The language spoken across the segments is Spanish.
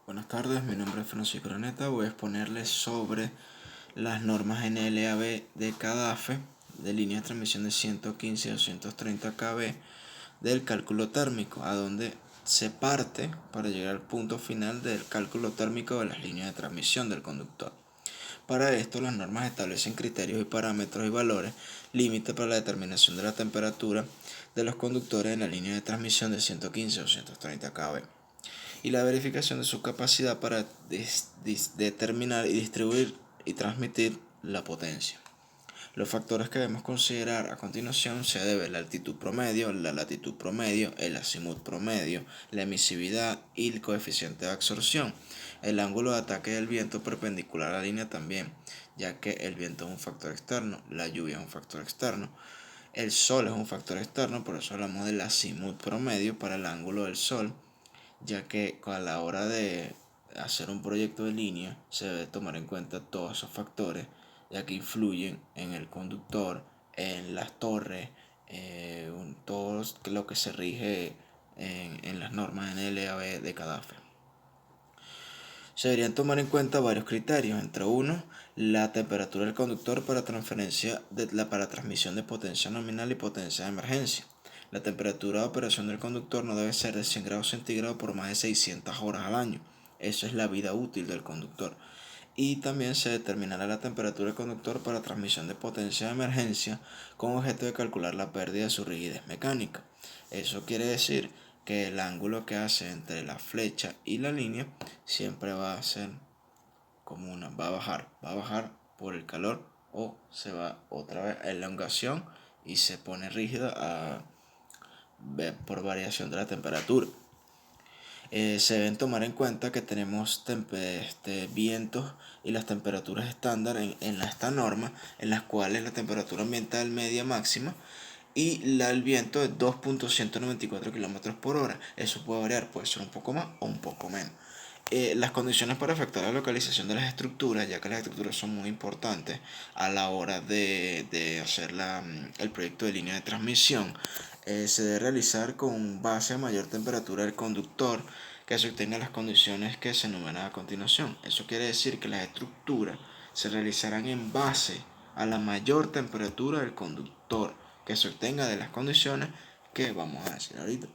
Buenas tardes, mi nombre es Francisco Raneta. Voy a exponerles sobre las normas NLAB de cada AFE de línea de transmisión de 115 a 230 kV del cálculo térmico, a donde se parte para llegar al punto final del cálculo térmico de las líneas de transmisión del conductor. Para esto, las normas establecen criterios y parámetros y valores límite para la determinación de la temperatura de los conductores en la línea de transmisión de 115 a 230 kV y la verificación de su capacidad para determinar y distribuir y transmitir la potencia. Los factores que debemos considerar a continuación se deben la altitud promedio, la latitud promedio, el azimut promedio, la emisividad y el coeficiente de absorción. El ángulo de ataque del viento perpendicular a la línea también, ya que el viento es un factor externo, la lluvia es un factor externo, el sol es un factor externo, por eso hablamos del azimut promedio para el ángulo del sol, ya que a la hora de hacer un proyecto de línea se debe tomar en cuenta todos esos factores, ya que influyen en el conductor, en las torres, todo lo que se rige en las normas NLAB de cada AFE. Se deberían tomar en cuenta varios criterios, entre uno, la temperatura del conductor para transmisión de potencia nominal y potencia de emergencia. La temperatura de operación del conductor no debe ser de 100 grados centígrados por más de 600 horas al año. Eso es la vida útil del conductor. Y también se determinará la temperatura del conductor para transmisión de potencia de emergencia con objeto de calcular la pérdida de su rigidez mecánica. Eso quiere decir que el ángulo que hace entre la flecha y la línea siempre va a ser como va a bajar por el calor o se va otra vez a elongación y se pone rígida por variación de la temperatura. Se deben tomar en cuenta que tenemos vientos y las temperaturas estándar en esta norma, en las cuales la temperatura ambiental media máxima y el viento es 2.194 km por hora. Eso puede variar, puede ser un poco más o un poco menos. Las condiciones para afectar la localización de las estructuras, ya que las estructuras son muy importantes a la hora de hacer el proyecto de línea de transmisión, se debe realizar con base a mayor temperatura del conductor que se obtenga las condiciones que se enumeran a continuación. Eso quiere decir que las estructuras se realizarán en base a la mayor temperatura del conductor que se obtenga de las condiciones que vamos a decir ahorita.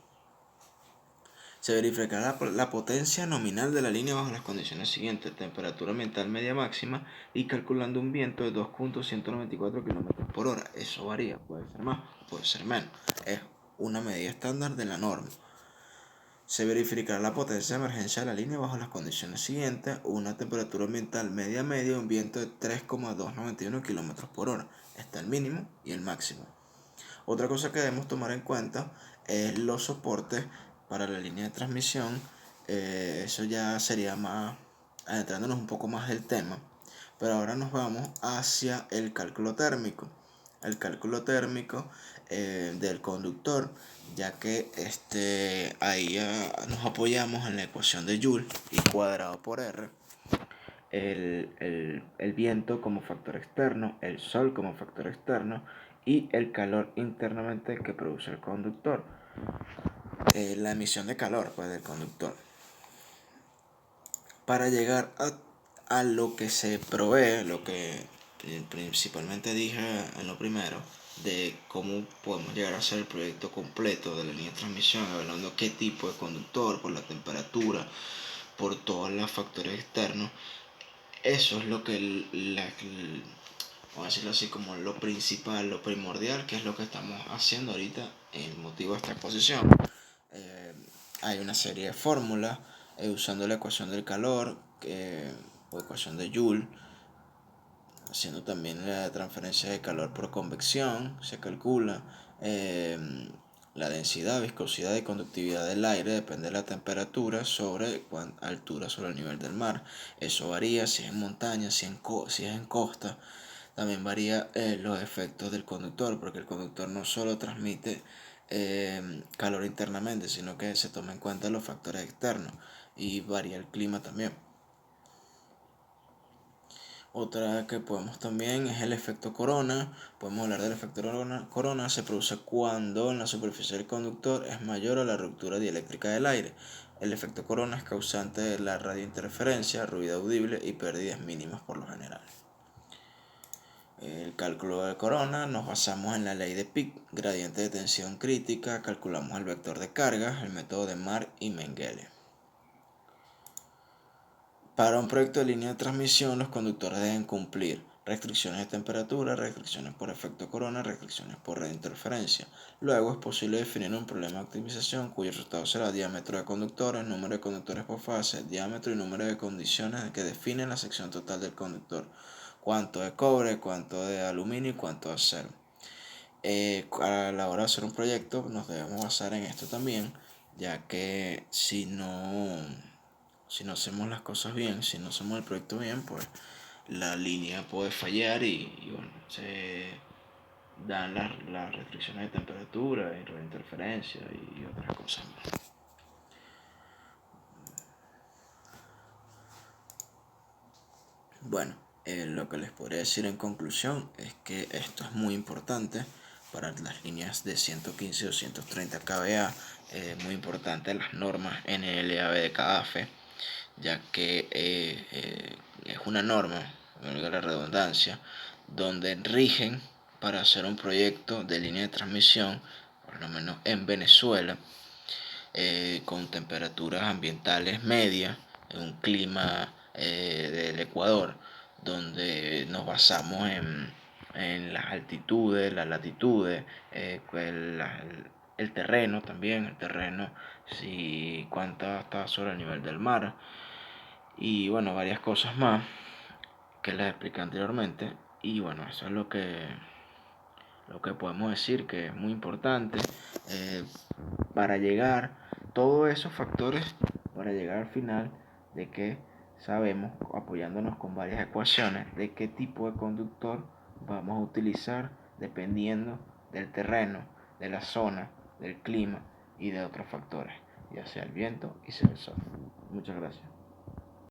Se verificará la potencia nominal de la línea bajo las condiciones siguientes: temperatura ambiental media máxima y calculando un viento de 2.194 km por hora. Eso varía, puede ser más, puede ser menos. Es una medida estándar de la norma. Se verificará la potencia de emergencia de la línea bajo las condiciones siguientes: una temperatura ambiental media y un viento de 3.291 km por hora. Está el mínimo y el máximo. Otra cosa que debemos tomar en cuenta es los soportes para la línea de transmisión. Eso ya sería más adentrándonos un poco más del tema, pero ahora nos vamos hacia el cálculo térmico. El cálculo térmico del conductor, ya que ahí nos apoyamos en la ecuación de Joule y cuadrado por R. El viento como factor externo, el sol como factor externo y el calor internamente que produce el conductor, la emisión de calor pues, del conductor. Para llegar a lo que se provee, lo que principalmente dije en lo primero, de cómo podemos llegar a hacer el proyecto completo de la línea de transmisión, hablando qué tipo de conductor, por la temperatura, por todos los factores externos. Eso es lo que vamos a decirlo así, como lo principal, lo primordial, que es lo que estamos haciendo ahorita, el motivo de esta exposición. Hay una serie de fórmulas usando la ecuación del calor o ecuación de Joule, haciendo también la transferencia de calor por convección. Se calcula la densidad, viscosidad y conductividad del aire, depende de la temperatura sobre altura sobre el nivel del mar. Eso varía si es en montaña, si es en costa. También varía los efectos del conductor, porque el conductor no solo transmite calor internamente, sino que se toma en cuenta los factores externos y varía el clima también. Otra que podemos también es el efecto corona. Podemos hablar del efecto corona. Se produce cuando en la superficie del conductor es mayor a la ruptura dieléctrica del aire. El efecto corona es causante de la radiointerferencia, ruido audible y pérdidas mínimas por lo general. El cálculo de corona nos basamos en la ley de Peake, gradiente de tensión crítica, calculamos el vector de carga, el método de Mark y Mengele. Para un proyecto de línea de transmisión, los conductores deben cumplir restricciones de temperatura, restricciones por efecto corona, restricciones por radiointerferencia. Luego es posible definir un problema de optimización cuyo resultado será diámetro de conductores, número de conductores por fase, diámetro y número de condiciones que definen la sección total del conductor, cuánto de cobre, cuánto de aluminio y cuánto de acero. A la hora de hacer un proyecto nos debemos basar en esto también, ya que si no hacemos las cosas bien, si no hacemos el proyecto bien, pues la línea puede fallar y bueno, se dan las restricciones de temperatura y radiointerferencia y otras cosas más. Bueno, lo que les podría decir en conclusión es que esto es muy importante para las líneas de 115 o 230 kVA, muy importante las normas NLAB de cada AFE, ya que es una norma, valga la redundancia, donde rigen para hacer un proyecto de línea de transmisión, por lo menos en Venezuela, con temperaturas ambientales medias, en un clima del Ecuador, donde nos basamos en las altitudes, las latitudes, el terreno también, el terreno, si cuánto está sobre el nivel del mar, y bueno, varias cosas más que les expliqué anteriormente. Y bueno, eso es lo que podemos decir que es muy importante para llegar, todos esos factores para llegar al final de que sabemos, apoyándonos con varias ecuaciones, de qué tipo de conductor vamos a utilizar dependiendo del terreno, de la zona, del clima y de otros factores, ya sea el viento y sea el sol. Muchas gracias.